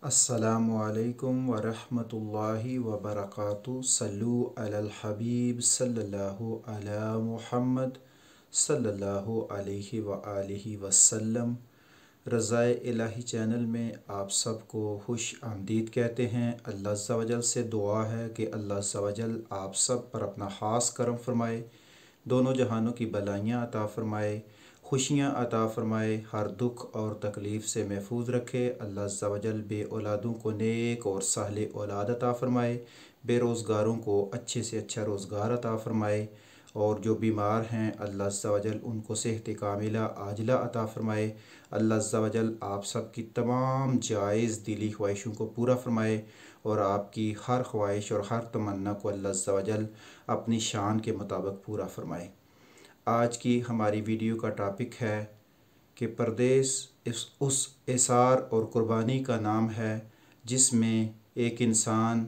अस्सलामुअलैकुम वरहमतुल्लाहि वबरकातुहू। सल्लु अलल हबीब सल्लल्लाहु अला मुहम्मद सल्लल्लाहु अलैहि व आलिहि वसल्लम। रज़ाए इलाही चैनल में आप सबको खुश आमदीद कहते हैं। अल्लाह अज़्ज़ा वजल से दुआ है कि अल्लाह अज़्ज़ा वजल आप सब पर अपना ख़ास करम फ़रमाए, दोनों जहानों की भलाइयाँ अता फ़रमाए, खुशियाँ अता फ़रमाए, हर दुख और तकलीफ़ से महफूज रखे। अल्लाह अज़्ज़ा वजल बे औलादों को नेक और साले औलाद अता फ़रमाए, बेरोज़गारों को अच्छे से अच्छा रोज़गार अता फ़रमाए, और जो बीमार हैं अल्लाह अज़्ज़ा वजल उनको सेहत कामिला आजिला अता फ़रमाए। अल्लाह अज़्ज़ा वजल आप सब की तमाम जायज़ दिली ख्वाहिशों को पूरा फ़रमाए और आपकी हर ख्वाहिश और हर तमन्ना को अल्लाह अज़्ज़ा वजल अपनी शान के मुताबिक पूरा फ़रमाए। आज की हमारी वीडियो का टॉपिक है कि परदेस उस एसार और क़ुरबानी का नाम है जिसमें एक इंसान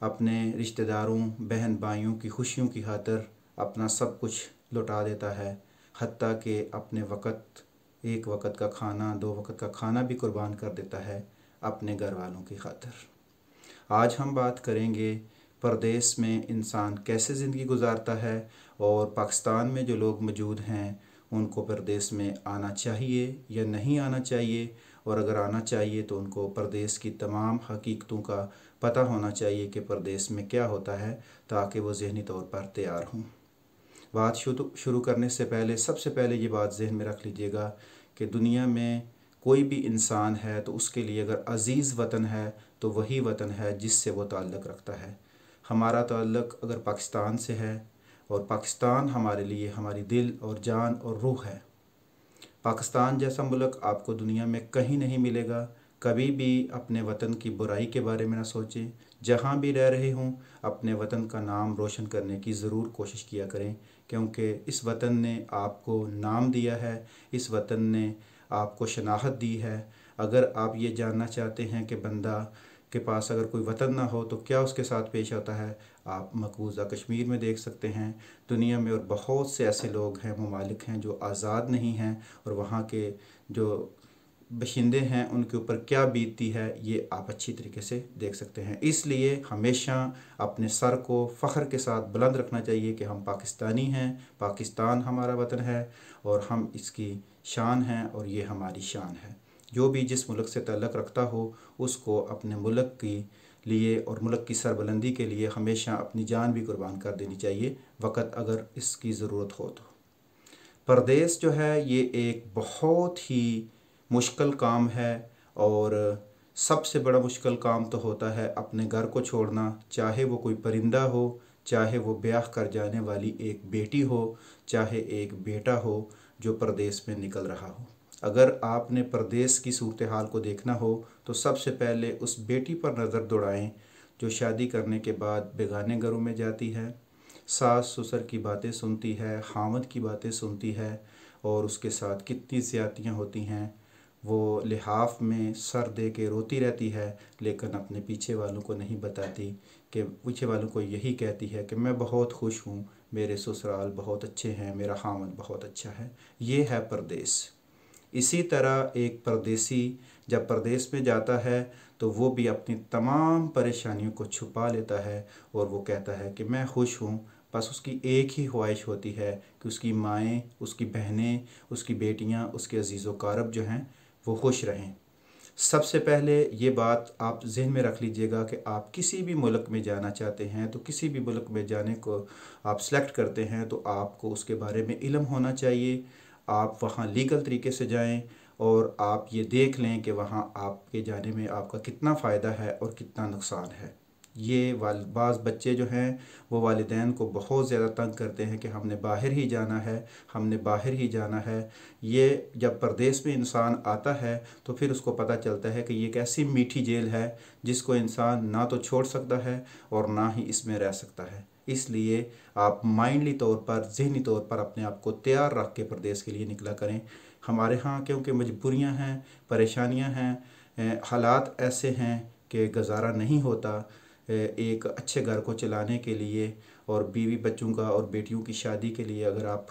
अपने रिश्तेदारों बहन भाइयों की खुशियों की खातिर अपना सब कुछ लुटा देता है, हत्ता कि अपने वक़्त एक वक़्त का खाना दो वक़्त का खाना भी कुर्बान कर देता है अपने घर वालों की खातिर। आज हम बात करेंगे परदेस में इंसान कैसे ज़िंदगी गुजारता है और पाकिस्तान में जो लोग मौजूद हैं उनको परदेस में आना चाहिए या नहीं आना चाहिए, और अगर आना चाहिए तो उनको परदेस की तमाम हकीकतों का पता होना चाहिए कि परदेस में क्या होता है, ताकि वो ज़हनी तौर पर तैयार हों। बात शुरू करने से पहले सबसे पहले ये बात ज़हन में रख लीजिएगा कि दुनिया में कोई भी इंसान है तो उसके लिए अगर अज़ीज़ वतन है तो वही वतन है जिससे वो ताल्लुक़ रखता है। हमारा ताल्लुक़ अगर पाकिस्तान से है और पाकिस्तान हमारे लिए हमारी दिल और जान और रूह है। पाकिस्तान जैसा मुल्क आपको दुनिया में कहीं नहीं मिलेगा। कभी भी अपने वतन की बुराई के बारे में ना सोचें। जहाँ भी रह रहे हों अपने वतन का नाम रोशन करने की ज़रूर कोशिश किया करें, क्योंकि इस वतन ने आपको नाम दिया है, इस वतन ने आपको शनाख्त दी है। अगर आप ये जानना चाहते हैं कि बंदा के पास अगर कोई वतन ना हो तो क्या उसके साथ पेश होता है, आप मकबूजा कश्मीर में देख सकते हैं। दुनिया में और बहुत से ऐसे लोग हैं, ममालिक हैं जो आज़ाद नहीं हैं, और वहाँ के जो बशिंदे हैं उनके ऊपर क्या बीतती है ये आप अच्छी तरीके से देख सकते हैं। इसलिए हमेशा अपने सर को फ़ख्र के साथ बुलंद रखना चाहिए कि हम पाकिस्तानी हैं, पाकिस्तान हमारा वतन है और हम इसकी शान हैं और ये हमारी शान है। जो भी जिस मुल्क से ताल्लुक़ रखता हो उसको अपने मुल्क की लिए और मुल्क की सरबुलंदी के लिए हमेशा अपनी जान भी कुर्बान कर देनी चाहिए वक़्त अगर इसकी ज़रूरत हो तो। परदेस जो है ये एक बहुत ही मुश्किल काम है, और सबसे बड़ा मुश्किल काम तो होता है अपने घर को छोड़ना, चाहे वो कोई परिंदा हो, चाहे वो ब्याह कर जाने वाली एक बेटी हो, चाहे एक बेटा हो जो परदेस में निकल रहा हो। अगर आपने परदेस की सूरत हाल को देखना हो तो सबसे पहले उस बेटी पर नज़र दौड़ाएं जो शादी करने के बाद बेगाने घरों में जाती है, सास ससुर की बातें सुनती है, खामद की बातें सुनती है, और उसके साथ कितनी ज़्यादतियाँ होती हैं। वो लिहाफ में सर दे के रोती रहती है, लेकिन अपने पीछे वालों को नहीं बताती, कि पीछे वालों को यही कहती है कि मैं बहुत खुश हूँ, मेरे ससुराल बहुत अच्छे हैं, मेरा खामद बहुत अच्छा है। ये है परदेस। इसी तरह एक परदेसी जब परदेस में जाता है तो वो भी अपनी तमाम परेशानियों को छुपा लेता है और वो कहता है कि मैं खुश हूँ। बस उसकी एक ही ख्वाहिश होती है कि उसकी माएँ, उसकी बहनें, उसकी बेटियाँ, उसके अज़ीज़ व क़ारब जो हैं वो खुश रहें। सबसे पहले ये बात आप ज़हन में रख लीजिएगा कि आप किसी भी मुल्क में जाना चाहते हैं तो किसी भी मुल्क में जाने को आप सेलेक्ट करते हैं तो आपको उसके बारे में इल्म होना चाहिए। आप वहाँ लीगल तरीके से जाएं और आप ये देख लें कि वहाँ आपके जाने में आपका कितना फ़ायदा है और कितना नुकसान है। ये बाज़ बच्चे जो हैं वो वालिदैन को बहुत ज़्यादा तंग करते हैं कि हमने बाहर ही जाना है, हमने बाहर ही जाना है। ये जब परदेस में इंसान आता है तो फिर उसको पता चलता है कि ये एक ऐसी मीठी जेल है जिसको इंसान ना तो छोड़ सकता है और ना ही इसमें रह सकता है। इसलिए आप माइंडली तौर पर, ज़हनी तौर पर अपने आप को तैयार रख के परदेस के लिए निकला करें। हमारे यहाँ क्योंकि मजबूरियाँ हैं, परेशानियाँ हैं, हालात ऐसे हैं कि गुजारा नहीं होता। एक अच्छे घर को चलाने के लिए और बीवी बच्चों का और बेटियों की शादी के लिए अगर आप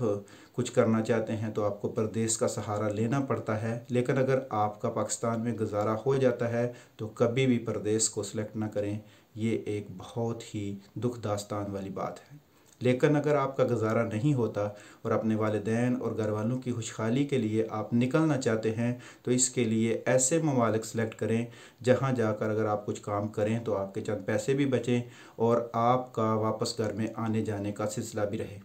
कुछ करना चाहते हैं तो आपको परदेश का सहारा लेना पड़ता है। लेकिन अगर आपका पाकिस्तान में गुजारा हो जाता है तो कभी भी परदेश को सिलेक्ट ना करें। ये एक बहुत ही दुख दास्तान वाली बात है। लेकिन अगर आपका गुजारा नहीं होता और अपने वालिदैन और घर वालों की खुशहाली के लिए आप निकलना चाहते हैं तो इसके लिए ऐसे ममालिक सेलेक्ट करें जहां जाकर अगर आप कुछ काम करें तो आपके चंद पैसे भी बचें और आपका वापस घर में आने जाने का सिलसिला भी रहे।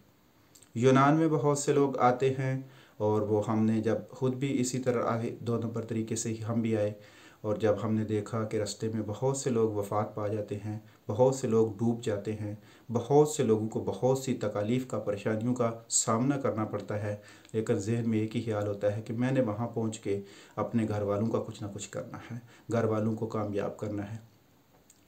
यूनान में बहुत से लोग आते हैं और वो हमने जब खुद भी इसी तरह आए 2 नंबर तरीके से ही हम भी आए और जब हमने देखा कि रास्ते में बहुत से लोग वफ़ात पा जाते हैं, बहुत से लोग डूब जाते हैं, बहुत से लोगों को बहुत सी तकालीफ़ का परेशानियों का सामना करना पड़ता है, लेकिन जहन में एक ही ख्याल होता है कि मैंने वहाँ पहुँच के अपने घर वालों का कुछ ना कुछ करना है, घर वालों को कामयाब करना है।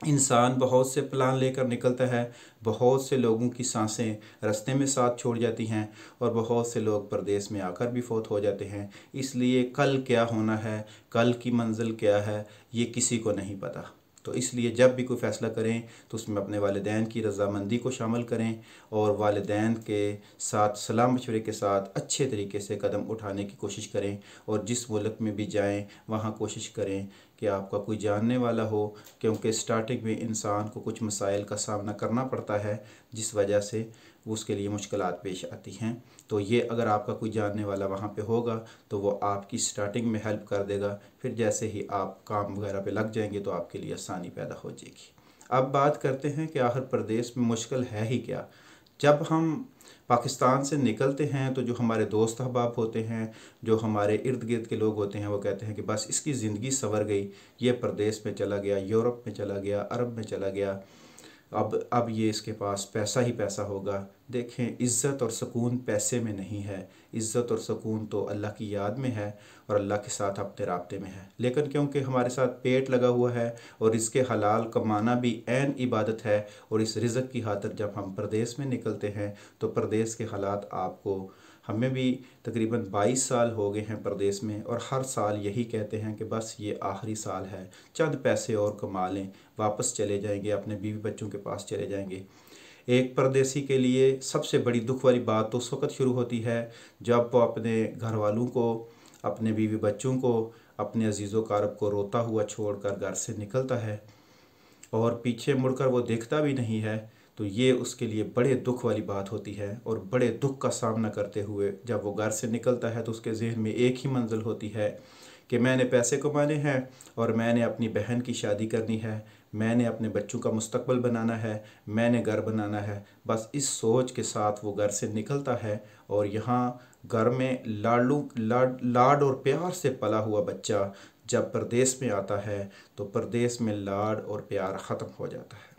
इंसान बहुत से प्लान लेकर निकलता है, बहुत से लोगों की सांसें रास्ते में साथ छोड़ जाती हैं और बहुत से लोग परदेश में आकर भी फौत हो जाते हैं। इसलिए कल क्या होना है, कल की मंजिल क्या है, ये किसी को नहीं पता। तो इसलिए जब भी कोई फ़ैसला करें तो उसमें अपने वालिदैन की रज़ामंदी को शामिल करें और वालिदैन के साथ सलाह मशवरे के साथ अच्छे तरीके से कदम उठाने की कोशिश करें। और जिस मुल्क में भी जाएं वहाँ कोशिश करें कि आपका कोई जानने वाला हो, क्योंकि स्टार्टिंग में इंसान को कुछ मसाइल का सामना करना पड़ता है जिस वजह से उसके लिए मुश्किलात पेश आती हैं। तो ये अगर आपका कोई जानने वाला वहाँ पे होगा तो वो आपकी स्टार्टिंग में हेल्प कर देगा, फिर जैसे ही आप काम वगैरह पे लग जाएंगे तो आपके लिए आसानी पैदा हो जाएगी। अब बात करते हैं कि आखिर प्रदेश में मुश्किल है ही क्या। जब हम पाकिस्तान से निकलते हैं तो जो हमारे दोस्त अहबाब होते हैं, जो हमारे इर्द गिर्द के लोग होते हैं, वो कहते हैं कि बस इसकी ज़िंदगी संवर गई, ये प्रदेश में चला गया, यूरोप में चला गया, अरब में चला गया, अब ये इसके पास पैसा ही पैसा होगा। देखें, इज़्ज़त और सुकून पैसे में नहीं है, इज़्ज़त और सुकून तो अल्लाह की याद में है और अल्लाह के साथ अपने राब्ते में है। लेकिन क्योंकि हमारे साथ पेट लगा हुआ है और इसके हलाल कमाना भी ऐन इबादत है और इस रिज़्क़ की खातिर जब हम प्रदेश में निकलते हैं तो प्रदेश के हालात आपको, हमें भी तकरीबन 22 साल हो गए हैं प्रदेश में और हर साल यही कहते हैं कि बस ये आखिरी साल है, चंद पैसे और कमा लें, वापस चले जाएंगे, अपने बीवी बच्चों के पास चले जाएंगे। एक परदेसी के लिए सबसे बड़ी दुख वाली बात तो उस वक़्त शुरू होती है जब वो अपने घर वालों को, अपने बीवी बच्चों को, अपने अजीज़ व क़ारब को रोता हुआ छोड़कर घर से निकलता है और पीछे मुड़कर वो देखता भी नहीं है। तो ये उसके लिए बड़े दुख वाली बात होती है और बड़े दुख का सामना करते हुए जब वो घर से निकलता है तो उसके जहन में एक ही मंजिल होती है कि मैंने पैसे कमाने हैं और मैंने अपनी बहन की शादी करनी है, मैंने अपने बच्चों का मुस्तकबिल बनाना है, मैंने घर बनाना है। बस इस सोच के साथ वो घर से निकलता है और यहाँ घर में लाड और प्यार से पला हुआ बच्चा जब परदेश में आता है तो परदेश में लाड और प्यार ख़त्म हो जाता है।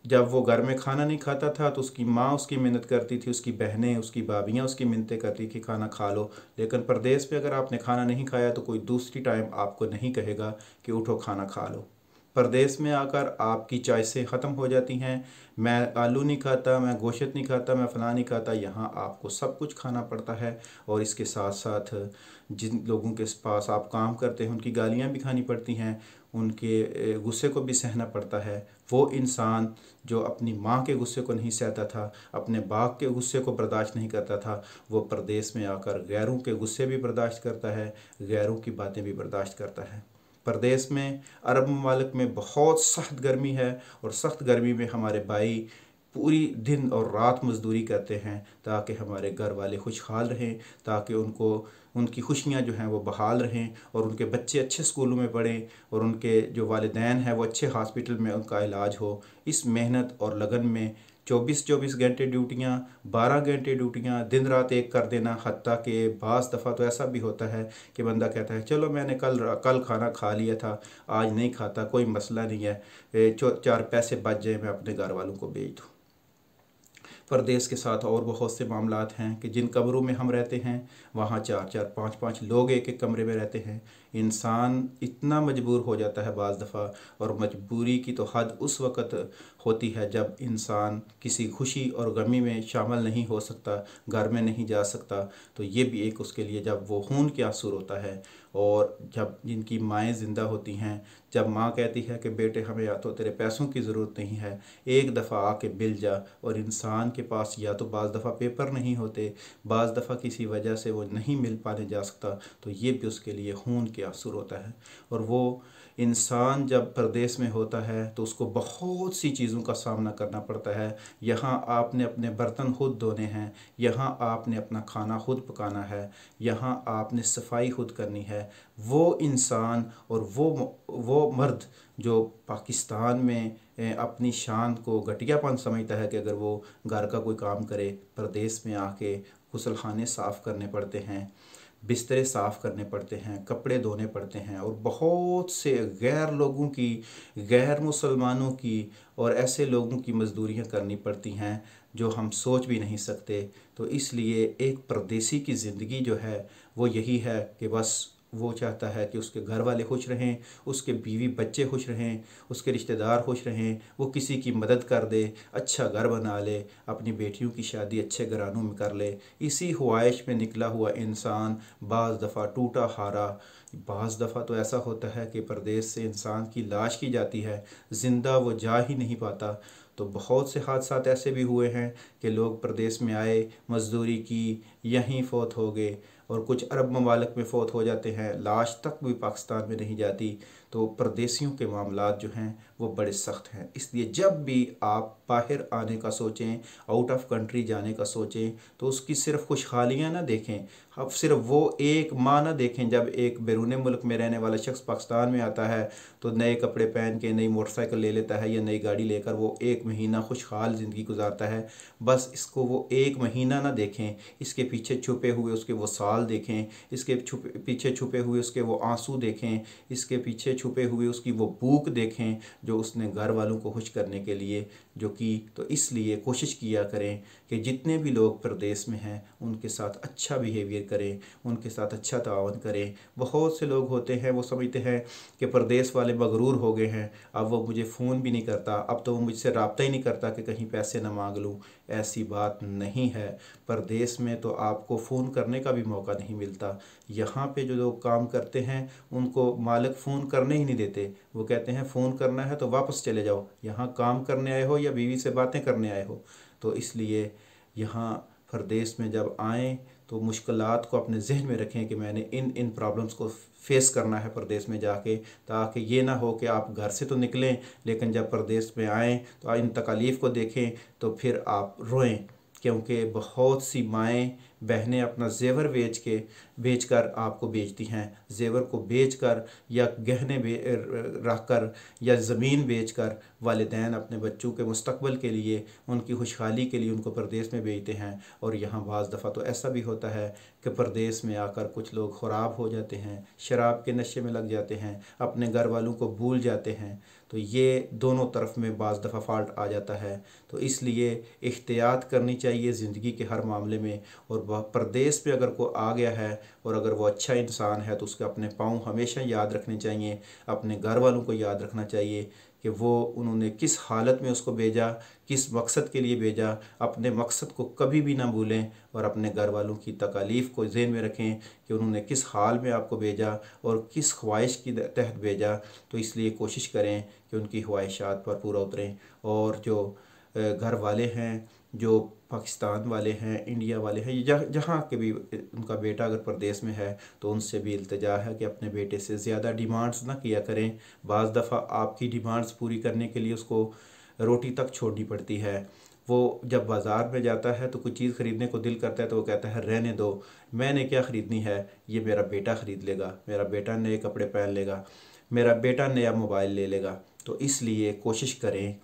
जब वो घर में खाना नहीं खाता था तो उसकी माँ उसकी मिन्नत करती थी, उसकी बहनें, उसकी भाभियाँ उसकी मिन्नतें करती कि खाना खा लो। लेकिन प्रदेश में अगर आपने खाना नहीं खाया तो कोई दूसरी टाइम आपको नहीं कहेगा कि उठो खाना खा लो। परदेश में आकर आपकी चॉइसें ख़त्म हो जाती हैं, मैं आलू नहीं खाता, मैं गोश्त नहीं खाता, मैं फ़लाँ नहीं खाता। यहाँ आपको सब कुछ खाना पड़ता है और इसके साथ साथ जिन लोगों के पास आप काम करते हैं उनकी गालियाँ भी खानी पड़ती हैं, उनके गुस्से को भी सहना पड़ता है। वो इंसान जो अपनी माँ के गुस्से को नहीं सहता था, अपने बाप के गुस्से को बर्दाश्त नहीं करता था, वो परदेश में आकर गैरों के गुस्से भी बर्दाश्त करता है, गैरों की बातें भी बर्दाश्त करता है। प्रदेश में, अरब ममालिक में बहुत सख्त गर्मी है और सख्त गर्मी में हमारे भाई पूरी दिन और रात मजदूरी करते हैं ताकि हमारे घर वाले खुशहाल रहें, ताकि उनको उनकी खुशियाँ जो हैं वो बहाल रहें और उनके बच्चे अच्छे स्कूलों में पढ़ें और उनके जो वालिदैन हैं वो अच्छे हॉस्पिटल में उनका इलाज हो। इस मेहनत और लगन में 24-24 घंटे ड्यूटियाँ, 12 घंटे ड्यूटियाँ, दिन रात एक कर देना। हत्ता कि बाज़ दफ़ा तो ऐसा भी होता है कि बंदा कहता है चलो मैंने कल खाना खा लिया था, आज नहीं खाता, कोई मसला नहीं है, 4 पैसे बच जाए मैं अपने घर वालों को भेज दूँ। परदेश के साथ और बहुत से मामलात हैं कि जिन कमरों में हम रहते हैं वहाँ 4-4, 5-5 लोग एक एक कमरे में रहते हैं। इंसान इतना मजबूर हो जाता है बाज़ दफ़ा, और मजबूरी की तो हद उस वक़्त होती है जब इंसान किसी खुशी और गमी में शामिल नहीं हो सकता, घर में नहीं जा सकता। तो ये भी एक उसके लिए जब वो खून के आंसू होता है और जब जिनकी माएँ ज़िंदा होती हैं, जब माँ कहती है कि बेटे हमें या तो तेरे पैसों की ज़रूरत नहीं है, एक दफ़ा आके मिल जा, और इंसान के पास या तो बाज़ दफ़ा पेपर नहीं होते, बाज़ दफ़ा किसी वजह से वो नहीं मिल पाने जा सकता, तो ये भी उसके लिए खून के आंसू होता है। और वो इंसान जब परदेश में होता है तो उसको बहुत सी चीज़ों का सामना करना पड़ता है। यहाँ आपने अपने बर्तन खुद धोने हैं, यहाँ आपने अपना खाना खुद पकाना है, यहाँ आपने सफाई खुद करनी है। वो इंसान और वो मर्द जो पाकिस्तान में अपनी शान को घटियापन समझता है कि अगर वो घर का कोई काम करे, परदेश में आके गुसलखाने साफ़ करने पड़ते हैं, बिस्तरे साफ़ करने पड़ते हैं, कपड़े धोने पड़ते हैं, और बहुत से गैर लोगों की, गैर मुसलमानों की और ऐसे लोगों की मजदूरियां करनी पड़ती हैं जो हम सोच भी नहीं सकते। तो इसलिए एक परदेसी की ज़िंदगी जो है वो यही है कि बस वो चाहता है कि उसके घर वाले खुश रहें, उसके बीवी बच्चे खुश रहें, उसके रिश्तेदार खुश रहें, वो किसी की मदद कर दे, अच्छा घर बना ले, अपनी बेटियों की शादी अच्छे घरानों में कर ले। इसी ख्वाहिश में निकला हुआ इंसान बाज़ दफ़ा टूटा हारा, बाज़ दफ़ा तो ऐसा होता है कि परदेश से इंसान की लाश की जाती है, ज़िंदा वो जा ही नहीं पाता। तो बहुत से हादसात ऐसे भी हुए हैं कि लोग प्रदेश में आए, मज़दूरी की, यहीं फ़ौत हो गए, और कुछ अरब ममालिक में फ़ौत हो जाते हैं, लाश तक भी पाकिस्तान में नहीं जाती। तो परदेशियों के मामलात जो हैं वो बड़े सख्त हैं। इसलिए जब भी आप बाहर आने का सोचें, आउट ऑफ कंट्री जाने का सोचें, तो उसकी सिर्फ खुशहालियाँ ना देखें, अब सिर्फ वो एक माह ना देखें जब एक बैरून मुल्क में रहने वाला शख्स पाकिस्तान में आता है तो नए कपड़े पहन के नई मोटरसाइकिल ले लेता है या नई गाड़ी लेकर वो एक महीना खुशहाल ज़िंदगी गुजारता है। बस इसको वो एक महीना ना देखें, इसके पीछे छुपे हुए उसके वो साल देखें, इसके पीछे छुपे हुए उसके वो आंसू देखें, इसके पीछे छुपे हुए उसकी वो भूख देखें जो उसने घर वालों को खुश करने के लिए जो की। तो इसलिए कोशिश किया करें कि जितने भी लोग प्रदेश में हैं उनके साथ अच्छा बिहेवियर करें, उनके साथ अच्छा तावन करें। बहुत से लोग होते हैं वो समझते हैं कि प्रदेश वाले मगरूर हो गए हैं, अब वो मुझे फ़ोन भी नहीं करता, अब तो वो मुझसे रब्ता ही नहीं करता कि कहीं पैसे ना मांग लूँ। ऐसी बात नहीं है। परदेश में तो आपको फ़ोन करने का भी मौका नहीं मिलता। यहाँ पे जो लोग काम करते हैं उनको मालिक फ़ोन करने ही नहीं देते। वो कहते हैं फ़ोन करना है तो वापस चले जाओ, यहाँ काम करने आए हो या बीवी से बातें करने आए हो। तो इसलिए यहाँ परदेश में जब आएँ तो मुश्किलात को अपने जहन में रखें कि मैंने इन इन प्रॉब्लम्स को फेस करना है परदेश में जाके, ताकि ये ना हो कि आप घर से तो निकलें लेकिन जब परदेश में आएँ तो इन तकालीफ़ को देखें तो फिर आप रोएं। क्योंकि बहुत सी माएँ बहनें अपना जेवर बेच कर आपको बेचती हैं। जेवर को बेच कर या गहने रख कर या ज़मीन बेच कर वालिदैन अपने बच्चों के मुस्तकबिल के लिए, उनकी खुशहाली के लिए उनको परदेश में भेजते हैं। और यहाँ बाज़ दफ़ा तो ऐसा भी होता है कि परदेश में आकर कुछ लोग ख़राब हो जाते हैं, शराब के नशे में लग जाते हैं, अपने घर वालों को भूल जाते हैं। तो ये दोनों तरफ में बाज़ दफ़ा फ़ाल्ट आ जाता है। तो इसलिए एहतियात करनी चाहिए ज़िंदगी के हर मामले में। और वह परदेश पे अगर कोई आ गया है और अगर वो अच्छा इंसान है तो उसके अपने पाँव हमेशा याद रखने चाहिए, अपने घर वालों को याद रखना चाहिए कि वो उन्होंने किस हालत में उसको भेजा, किस मकसद के लिए भेजा। अपने मकसद को कभी भी ना भूलें और अपने घर वालों की तकालीफ़ को ज़हन में रखें कि उन्होंने किस हाल में आपको भेजा और किस ख्वाहिश के तहत भेजा। तो इसलिए कोशिश करें कि उनकी ख्वाहिशात पर पूरा उतरें। और जो घर वाले हैं, जो पाकिस्तान वाले हैं, इंडिया वाले हैं, जहाँ के भी उनका बेटा अगर परदेश में है तो उनसे भी इल्तिजा है कि अपने बेटे से ज़्यादा डिमांड्स ना किया करें। बाज़ दफ़ा आपकी डिमांड्स पूरी करने के लिए उसको रोटी तक छोड़नी पड़ती है। वो जब बाज़ार में जाता है तो कुछ चीज़ ख़रीदने को दिल करता है तो वो कहता है रहने दो, मैंने क्या ख़रीदनी है, ये मेरा बेटा ख़रीद लेगा, मेरा बेटा नए कपड़े पहन लेगा, मेरा बेटा नया मोबाइल ले लेगा। तो इसलिए कोशिश करें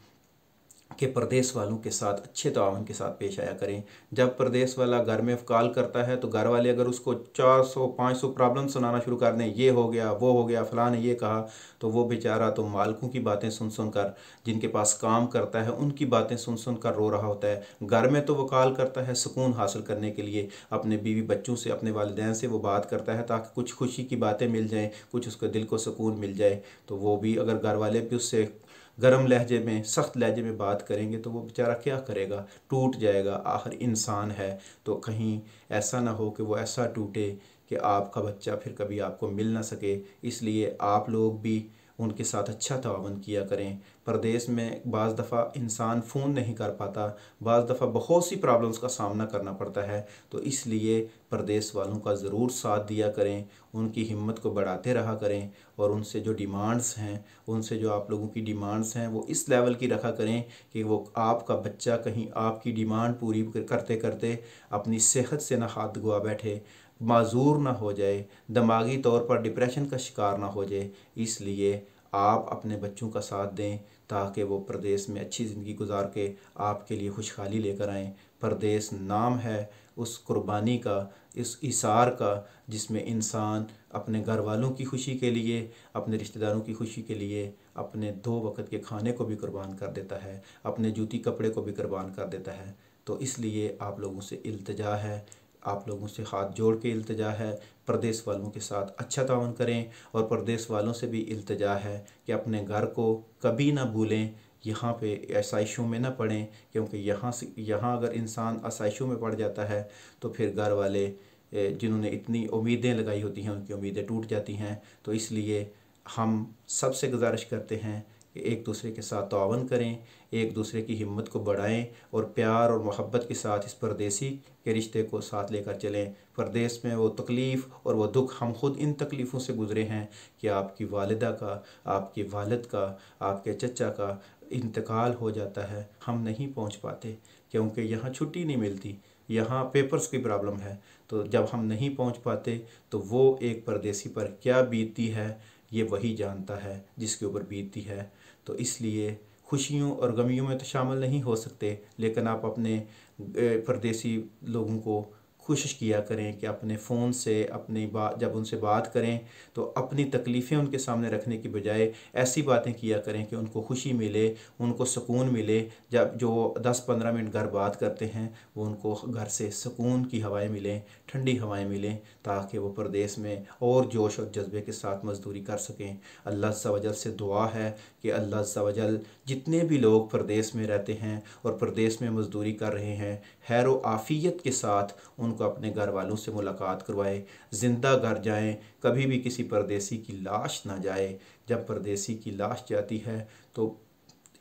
कि प्रदेश वालों के साथ अच्छे तावन के साथ पेश आया करें। जब प्रदेश वाला घर में कॉल करता है तो घर वाले अगर उसको 400-500 प्रॉब्लम सुनाना शुरू कर दें, ये हो गया, वो हो गया, फलां ने ये कहा, तो वो बेचारा तो मालिकों की बातें सुन सुन कर, जिनके पास काम करता है उनकी बातें सुन सुन कर रो रहा होता है। घर में तो वो कॉल करता है सुकून हासिल करने के लिए, अपने बीवी बच्चों से, अपने वालिदैन से वो बात करता है ताकि कुछ खुशी की बातें मिल जाएँ, कुछ उसके दिल को सुकून मिल जाए। तो वो भी अगर घर वाले भी उससे गर्म लहजे में, सख्त लहजे में बात करेंगे तो वो बेचारा क्या करेगा, टूट जाएगा। आखिर इंसान है तो कहीं ऐसा ना हो कि वो ऐसा टूटे कि आपका बच्चा फिर कभी आपको मिल ना सके। इसलिए आप लोग भी उनके साथ अच्छा तावन किया करें। परदेश में बाज़ दफ़ा इंसान फ़ोन नहीं कर पाता, बाज़ दफ़ा बहुत सी प्रॉब्लम्स का सामना करना पड़ता है, तो इसलिए परदेश वालों का ज़रूर साथ दिया करें, उनकी हिम्मत को बढ़ाते रहा करें और उनसे जो डिमांड्स हैं, उनसे जो आप लोगों की डिमांड्स हैं वो इस लेवल की रखा करें कि वो आपका बच्चा कहीं आपकी डिमांड पूरी करते करते अपनी सेहत से ना हाथ गवा बैठे, माजूर ना हो जाए, दिमागी तौर पर डिप्रेशन का शिकार ना हो जाए। इसलिए आप अपने बच्चों का साथ दें ताकि वो प्रदेश में अच्छी ज़िंदगी गुजार के आपके लिए खुशहाली लेकर आएँ। प्रदेश नाम है उस कुर्बानी का, इस इसार का, जिसमें इंसान अपने घर वालों की खुशी के लिए, अपने रिश्तेदारों की खुशी के लिए अपने 2 वक़्त के खाने को भी कुर्बान कर देता है, अपने जूती कपड़े को भी कुर्बान कर देता है। तो इसलिए आप लोगों से इल्तिजा है, आप लोगों से हाथ जोड़ के इल्तिजा है, प्रदेश वालों के साथ अच्छा तावन करें और प्रदेश वालों से भी इल्तिजा है कि अपने घर को कभी ना भूलें, यहाँ पे आसाइशों में ना पड़ें, क्योंकि यहाँ अगर इंसान आसाइशों में पड़ जाता है तो फिर घर वाले जिन्होंने इतनी उम्मीदें लगाई होती हैं उनकी उम्मीदें टूट जाती हैं। तो इसलिए हम सबसे गुजारिश करते हैं कि एक दूसरे के साथ तावन करें, एक दूसरे की हिम्मत को बढ़ाएं और प्यार और मोहब्बत के साथ इस परदेसी के रिश्ते को साथ लेकर चलें। परदेश में वो तकलीफ़ और वो दुख, हम खुद इन तकलीफ़ों से गुज़रे हैं कि आपकी वालिदा का, आपके वालिद का, आपके चचा का इंतकाल हो जाता है, हम नहीं पहुंच पाते क्योंकि यहाँ छुट्टी नहीं मिलती, यहाँ पेपर्स की प्रॉब्लम है। तो जब हम नहीं पहुंच पाते तो वो एक परदेसी पर क्या बीतती है ये वही जानता है जिसके ऊपर बीतती है। तो इसलिए खुशियों और गमियों में तो शामिल नहीं हो सकते, लेकिन आप अपने परदेसी लोगों को कोशिश किया करें कि अपने फ़ोन से अपनी बात, जब उनसे बात करें तो अपनी तकलीफ़ें उनके सामने रखने की बजाय ऐसी बातें किया करें कि उनको खुशी मिले, उनको सुकून मिले। जब जो 10-15 मिनट घर बात करते हैं वो उनको घर से सुकून की हवाएं मिलें, ठंडी हवाएं मिलें, ताकि वो परदेश में और जोश और जज्बे के साथ मज़दूरी कर सकें। अल्लाह अज़्ज़ा वजल से दुआ है कि अल्लाह अज़्ज़ा वजल जितने भी लोग परदेश में रहते हैं और परदेश में मज़दूरी कर रहे हैं, खैर व आफ़ियत के साथ उनको अपने घर वालों से मुलाकात करवाए, ज़िंदा घर जाएं, कभी भी किसी परदेसी की लाश ना जाए। जब परदेसी की लाश जाती है तो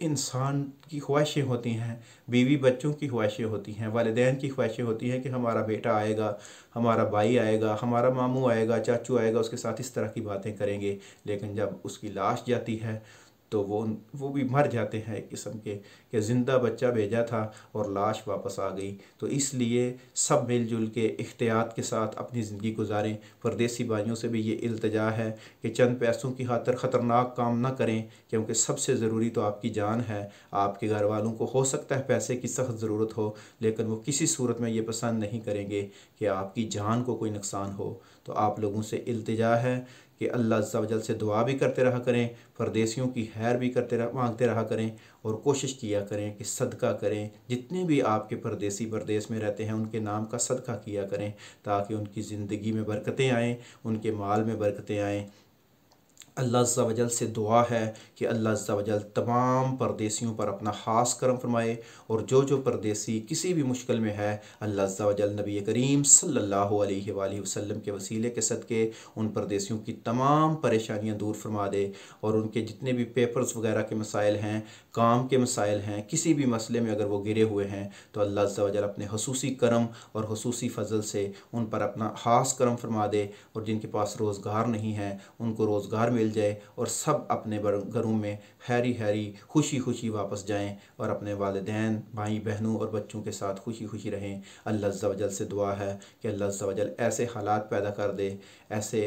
इंसान की ख्वाहिशें होती हैं, बीवी बच्चों की ख्वाहिशें होती हैं, वालिदैन की ख्वाहिशें होती हैं कि हमारा बेटा आएगा, हमारा भाई आएगा, हमारा मामू आएगा, चाचू आएगा, उसके साथ इस तरह की बातें करेंगे। लेकिन जब उसकी लाश जाती है तो वो भी मर जाते हैं एक किस्म के, कि ज़िंदा बच्चा भेजा था और लाश वापस आ गई। तो इसलिए सब मिलजुल के एहतियात के साथ अपनी ज़िंदगी गुजारें। परदेसी भाइयों से भी ये इल्तिजा है कि चंद पैसों की खातिर ख़तरनाक काम ना करें, क्योंकि सबसे ज़रूरी तो आपकी जान है। आपके घर वालों को हो सकता है पैसे की सख्त ज़रूरत हो, लेकिन वो किसी सूरत में ये पसंद नहीं करेंगे कि आपकी जान को कोई नुकसान हो। तो आप लोगों से इल्तिजा है कि अल्लाह अज़्ज़ा वजल से दुआ भी करते रहा करें, परदेसियों की खैर भी मांगते रहा करें और कोशिश किया करें कि सदका करें। जितने भी आपके परदेसी परदेश में रहते हैं उनके नाम का सदका किया करें, ताकि उनकी ज़िंदगी में बरकतें आएँ, उनके माल में बरकतें आएँ। अल्लाह अज़्ज़ा वजल से दुआ है कि अल्लाह अज़्ज़ा वजल तमाम परदेसियों पर अपना ख़ास करम फरमाए, और जो परदेसी किसी भी मुश्किल में है, अल्लाह अज़्ज़ा वजल नबी करीम सल्लल्लाहु अलैहि वसल्लम के वसीले के सदक़े उन परदेसियों की तमाम परेशानियां दूर फरमा दे, और उनके जितने भी पेपर्स वगैरह के मसाइल हैं, काम के मसाइल हैं, किसी भी मसले में अगर वो गिरे हुए हैं तो अल्लाह अज़्ज़ा वजल अपने खसूसी करम और खसूसी फ़ज़ल से उन पर अपना ख़ास करम फरमा दे, और जिनके पास रोज़गार नहीं है उनको रोज़गार मिल जाए और सब अपने घरों में हैरी हैरी खुशी खुशी वापस जाएं और अपने वालिदैन, भाई बहनों और बच्चों के साथ खुशी खुशी रहें। अल्लाह अज़्ज़ा वजल से दुआ है कि अल्लाह अज़्ज़ा वजल ऐसे हालात पैदा कर दे, ऐसे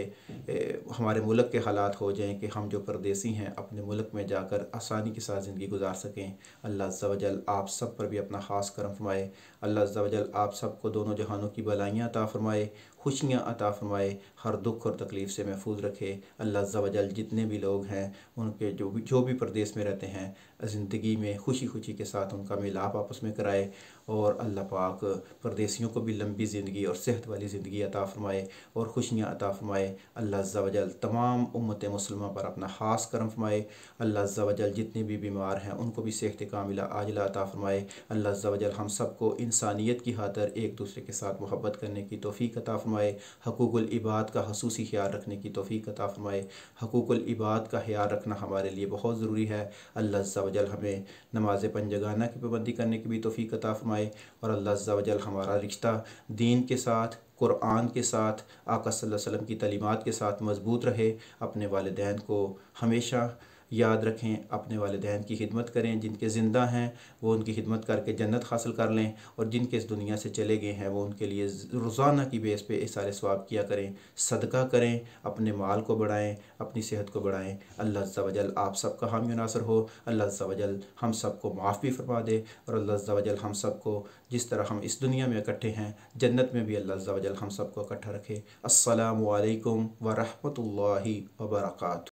हमारे मुल्क के हालात हो जाएं कि हम जो परदेसी हैं अपने मुल्क में जाकर आसानी के साथ ज़िंदगी गुजार सकें। अल्लाह अज़्ज़ा वजल आप सब पर भी अपना ख़ास करम फरमाए। अल्लाह अज़्ज़ा वजल आप सबको दोनों जहानों की भलाइयाँ अता फ़रमाए, खुशियाँ अता फ़रमाए, हर दुख और तकलीफ़ से महफूज रखे। अल्लाह अज़्ज़ा वजल जितने भी लोग हैं उनके जो भी प्रदेश में रहते हैं ज़िंदगी में खुशी खुशी के साथ उनका मिलाप आपस में कराए, और अल्लाह पाक परदेसियों को भी लंबी ज़िंदगी और सेहत वाली ज़िंदगी अता फ़रमाए और खुशियाँ अता फ़रमाए। अल्लाह अज़्ज़ा वजल तमाम उम्मत मुस्लिमा पर अपना ख़ास करम फ़रमाए। अल्लाह अज़्ज़ा वजल जितने भी बीमार हैं उनको भी सेहत कामिला आजिला अता फ़रमाए। अल्लाह अज़्ज़ा वजल हम सबको इंसानियत की खातिर एक दूसरे के साथ मोहब्बत करने की तौफ़ीक अता फ़रमाए। हकूक़ुल इबाद का ख़ुसूसी ख़याल रखने की तौफ़ीक अता फ़रमाए। हकूक़ुल इबाद का ख़याल रखना हमारे लिए बहुत ज़रूरी है। अल्लाह अज़्ज़ा वजल हमें नमाज़ पंजगाना की पाबंदी करने की भी तौफ़ीक अता फ़रमाए और अल्लाह अज़्ज़ा वजल हमारा रिश्ता दीन के साथ, कुरान के साथ, आका सल्लल्लाहु अलैहि वसल्लम की तालीमात के साथ मज़बूत रहे। अपने वालिदैन को हमेशा याद रखें, अपने वालिदैन की खिदमत करें। जिनके ज़िंदा हैं वो उनकी खिदमत करके जन्नत हासिल कर लें और जिनके इस दुनिया से चले गए हैं वो उनके लिए रोज़ाना की बेस पे इसारे सवाब किया करें, सदका करें, अपने माल को बढ़ाएं, अपनी सेहत को बढ़ाएं। अल्लाह अज़्ज़ा वजल आप सबका हामी और नासर हो। अल्लाह अज़्ज़ा वजल हम सबको माफ़ भी फरमा दे और अल्लाह अज़्ज़ा वजल हम सबको जिस तरह हम इस दुनिया में इकट्ठे हैं जन्नत में भी अल्लाह अज़्ज़ा वजल हम सबको इकट्ठा रखे। अस्सलामु अलैकुम व रहमतुल्लाहि व बरकातुहू।